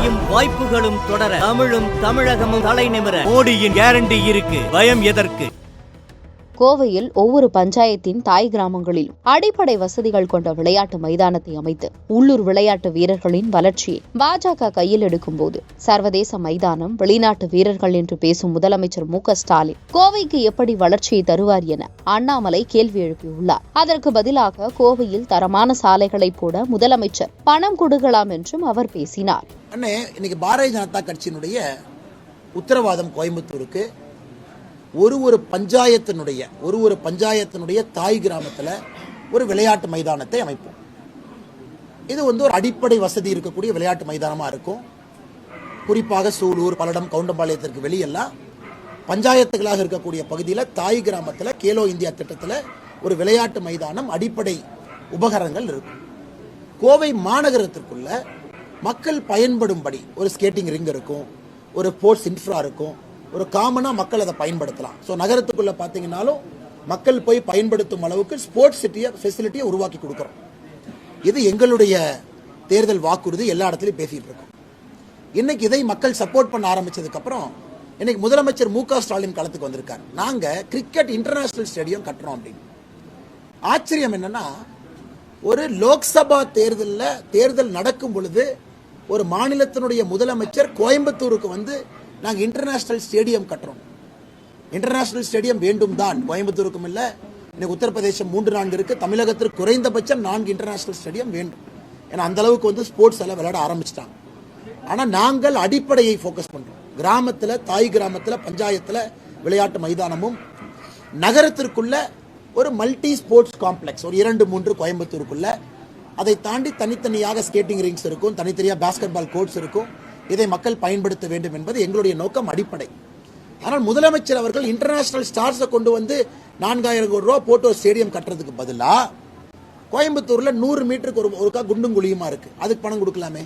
வளர்ச்சியும் வாய்ப்புகளும் தொடர தமிழும் தமிழகமும் தலை நிமிர மோடியின் கேரண்டி இருக்கு. பயம் எதற்கு? கோவையில் ஒவ்வொரு பஞ்சாயத்தின் தாய் கிராமங்களிலும் அடிப்படை வசதிகள் கொண்ட விளையாட்டு மைதானத்தை அமைத்து உள்ளூர் விளையாட்டு வீரர்களின் வளர்ச்சியை பாஜக கையில் எடுக்கும் போது சர்வதேச மைதானம், வெளிநாட்டு வீரர்கள் என்று பேசும் முதலமைச்சர் மு.க.ஸ்டாலின் கோவைக்கு எப்படி வளர்ச்சியை தருவார் என அண்ணாமலை கேள்வி எழுப்பியுள்ளார். அதற்கு பதிலாக கோவையில் தரமான சாலைகளை போட முதலமைச்சர் பணம் கொடுக்கலாம் என்றும் அவர் பேசினார். இன்னைக்கு பாரதிய ஜனதா கட்சியினுடைய உத்தரவாதம் கோயம்புத்தூருக்கு ஒரு பஞ்சாயத்தினுடைய தாய் கிராமத்தில் ஒரு விளையாட்டு மைதானத்தை அமைப்போம். இது ஒரு அடிப்படை வசதி இருக்கக்கூடிய விளையாட்டு மைதானமாக இருக்கும். குறிப்பாக சூலூர், பல்லடம், கவுண்டம்பாளையத்திற்கு வெளியெல்லாம் பஞ்சாயத்துகளாக இருக்கக்கூடிய பகுதியில் தாய் கிராமத்தில் கேலோ இந்தியா திட்டத்தில் ஒரு விளையாட்டு மைதானம், அடிப்படை உபகரணங்கள் இருக்கும். கோவை மாநகரத்திற்குள்ள மக்கள் பயன்படும்படி ஒரு ஸ்கேட்டிங் ரிங் இருக்கும், ஒரு ஸ்போர்ட்ஸ் இன்ஃப்ரா இருக்கும், ஒரு காமனாக மக்கள் அதை பயன்படுத்தலாம். ஸோ நகரத்துக்குள்ளே பார்த்தீங்கன்னாலும் மக்கள் போய் பயன்படுத்தும் அளவுக்கு ஸ்போர்ட்ஸ் ஃபெசிலிட்டியை உருவாக்கி கொடுக்குறோம். இது எங்களுடைய தேர்தல் வாக்குறுதி, எல்லா இடத்துலையும் பேசிகிட்டு இருக்கோம். இன்னைக்கு இதை மக்கள் சப்போர்ட் பண்ண ஆரம்பிச்சதுக்கப்புறம் இன்னைக்கு முதலமைச்சர் மு.க.ஸ்டாலின் களத்துக்கு வந்திருக்கார். நாங்கள் கிரிக்கெட் இன்டர்நேஷனல் ஸ்டேடியம் கட்டுறோம் அப்படின்னு. ஆச்சரியம் என்னன்னா, ஒரு லோக்சபா தேர்தல் நடக்கும் பொழுது ஒரு மாநிலத்தினுடைய முதலமைச்சர் கோயம்புத்தூருக்கு வந்து நாங்கள் இன்டர்நேஷனல் ஸ்டேடியம் கட்டுறோம். இன்டர்நேஷனல் ஸ்டேடியம் வேண்டும் தான், கோயம்புத்தூருக்கும் இல்லை, இன்னைக்கு உத்தரப்பிரதேசம் 3-4 இருக்கு, தமிழகத்திற்கு குறைந்தபட்சம் 4 இன்டர்நேஷனல் ஸ்டேடியம் வேண்டும். ஏன்னா அந்த அளவுக்கு ஸ்போர்ட்ஸ் எல்லாம் விளையாட ஆரம்பிச்சிட்டாங்க. ஆனால் நாங்கள் அடிப்படையை ஃபோக்கஸ் பண்ணுறோம். கிராமத்தில், தாய் கிராமத்தில், பஞ்சாயத்தில் விளையாட்டு மைதானமும், நகரத்திற்குள்ள ஒரு மல்டி ஸ்போர்ட்ஸ் காம்ப்ளெக்ஸ் ஒரு 2-3 கோயம்புத்தூருக்குள்ள, அதை தாண்டி தனித்தனியாக ஸ்கேட்டிங் ரிங்ஸ் இருக்கும், தனித்தனியாக பாஸ்கெட் பால் கோர்ட்ஸ் இருக்கும். இதை மக்கள் பயன்படுத்த வேண்டும் என்பது எங்களுடைய நோக்கம், அடிப்படை. ஆனால் முதலமைச்சர் அவர்கள் இன்டர்நேஷனல் ஸ்டார்ஸை கொண்டு வந்து 4000 கோடி ரூபா போட்டு ஒரு ஸ்டேடியம் கட்டுறதுக்கு பதிலாக கோயம்புத்தூர்ல 100 மீட்டருக்கு ஒருக்கா குண்டும் குழியுமா இருக்கு, அதுக்கு பணம் கொடுக்கலாமே.